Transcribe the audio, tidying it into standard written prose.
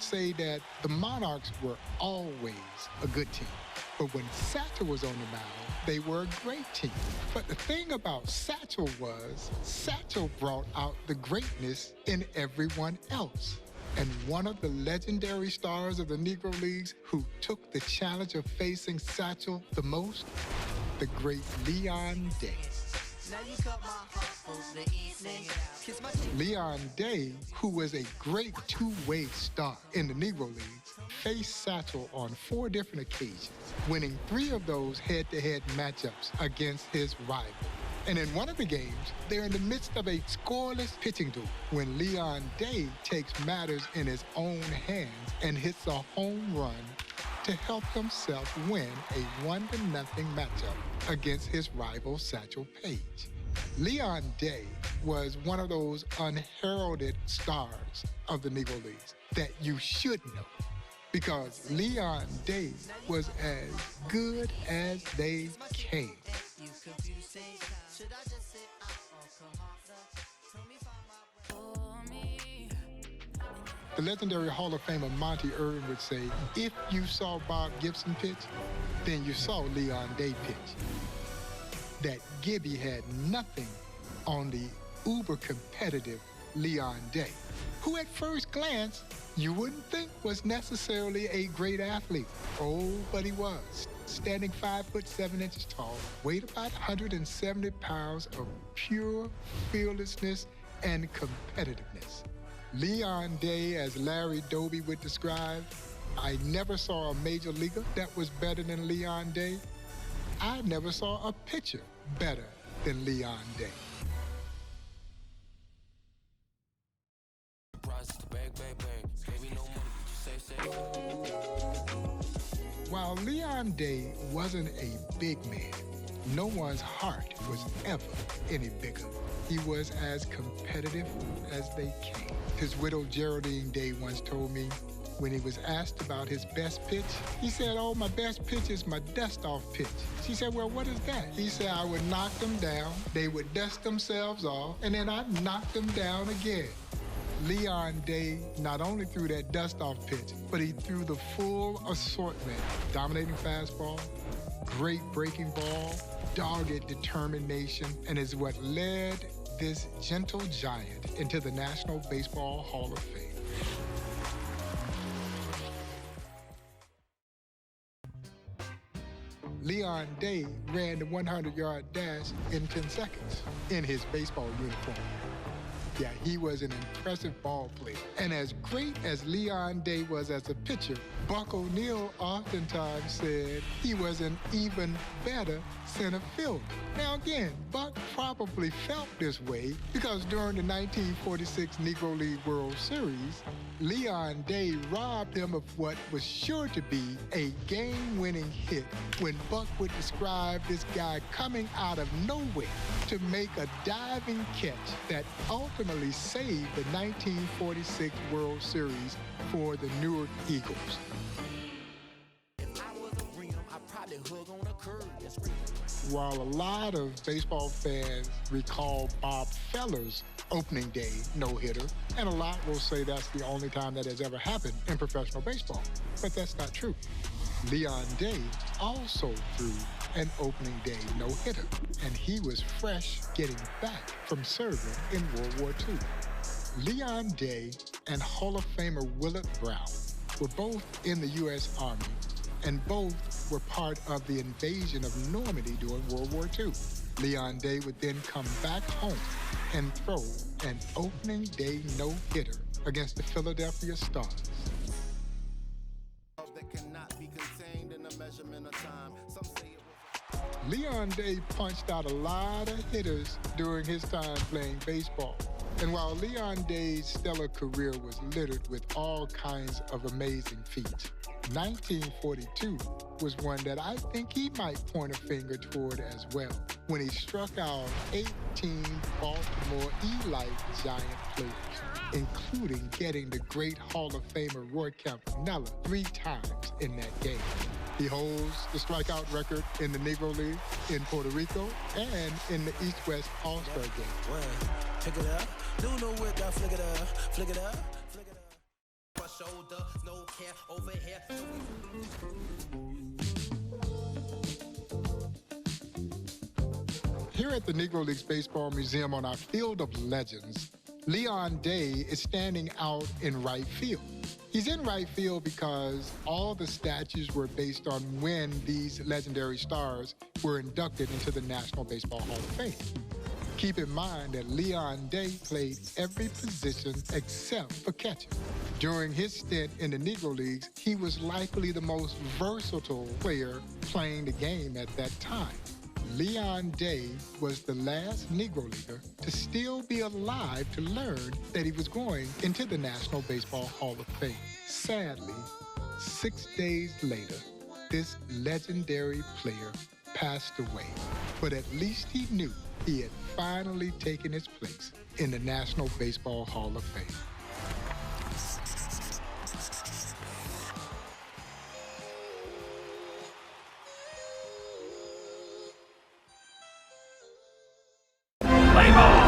would say that the Monarchs were always a good team. But when Satchel was on the mound, they were a great team. But the thing about Satchel was, Satchel brought out the greatness in everyone else. And one of the legendary stars of the Negro Leagues who took the challenge of facing Satchel the most, the great Leon Day. Leon Day, who was a great two-way star in the Negro Leagues, faced Satchel on 4 different occasions, winning 3 of those head-to-head matchups against his rival. And in one of the games, they're in the midst of a scoreless pitching duel when Leon Day takes matters in his own hands and hits a home run to help himself win a 1-0 matchup against his rival Satchel Paige. Leon Day was one of those unheralded stars of the Negro Leagues that you should know, because Leon Day was as good as they came. The legendary Hall of Famer Monty Irvin would say, if you saw Bob Gibson pitch, then you saw Leon Day pitch. That Gibby had nothing on the uber-competitive Leon Day, who at first glance you wouldn't think was necessarily a great athlete. Oh, but he was. Standing 5'7" tall, weighed about 170 pounds of pure fearlessness and competitiveness. Leon Day, as Larry Doby would describe, I never saw a major leaguer that was better than Leon Day. I never saw a pitcher better than Leon Day. While Leon Day wasn't a big man, no one's heart was ever any bigger. He was as competitive as they came. His widow Geraldine Day once told me, when he was asked about his best pitch, he said, oh, my best pitch is my dust-off pitch. She said, well, what is that? He said, I would knock them down, they would dust themselves off, and then I'd knock them down again. Leon Day not only threw that dust-off pitch, but he threw the full assortment. Dominating fastball, great breaking ball, dogged determination, and is what led this gentle giant into the National Baseball Hall of Fame. Leon Day ran the 100-yard dash in 10 seconds in his baseball uniform. Yeah, he was an impressive ball player. And as great as Leon Day was as a pitcher, Buck O'Neil oftentimes said he was an even better center fielder. Now again, Buck probably felt this way because during the 1946 Negro League World Series, Leon Day robbed him of what was sure to be a game-winning hit when Buck would describe this guy coming out of nowhere to make a diving catch that ultimately saved the 1946 World Series for the Newark Eagles. While a lot of baseball fans recall Bob Feller's opening day no-hitter, and a lot will say that's the only time that has ever happened in professional baseball. But that's not true. Leon Day also threw an opening day no-hitter, and he was fresh getting back from serving in World War II. Leon Day and Hall of Famer Willard Brown were both in the U.S. Army, and both were part of the invasion of Normandy during World War II. Leon Day would then come back home and throw an opening day no-hitter against the Philadelphia Stars. Leon Day punched out a lot of hitters during his time playing baseball. And while Leon Day's stellar career was littered with all kinds of amazing feats, 1942 was one that I think he might point a finger toward as well, when he struck out 18 Baltimore Elite Giant players, including getting the great Hall of Famer Roy Campanella 3 times in that game. He holds the strikeout record in the Negro League, in Puerto Rico, and in the East-West All-Star Game. Check it out. Do no whip, flick it up, flick it up, flick it up. shoulder, no care over here. Here at the Negro Leagues Baseball Museum on our Field of Legends, Leon Day is standing out in right field. He's in right field because all the statues were based on when these legendary stars were inducted into the National Baseball Hall of Fame. Keep in mind that Leon Day played every position except for catcher. During his stint in the Negro Leagues, he was likely the most versatile player playing the game at that time. Leon Day was the last Negro Leaguer to still be alive to learn that he was going into the National Baseball Hall of Fame. Sadly, 6 days later, this legendary player passed away. But at least he knew he had finally taken his place in the National Baseball Hall of Fame. Play ball!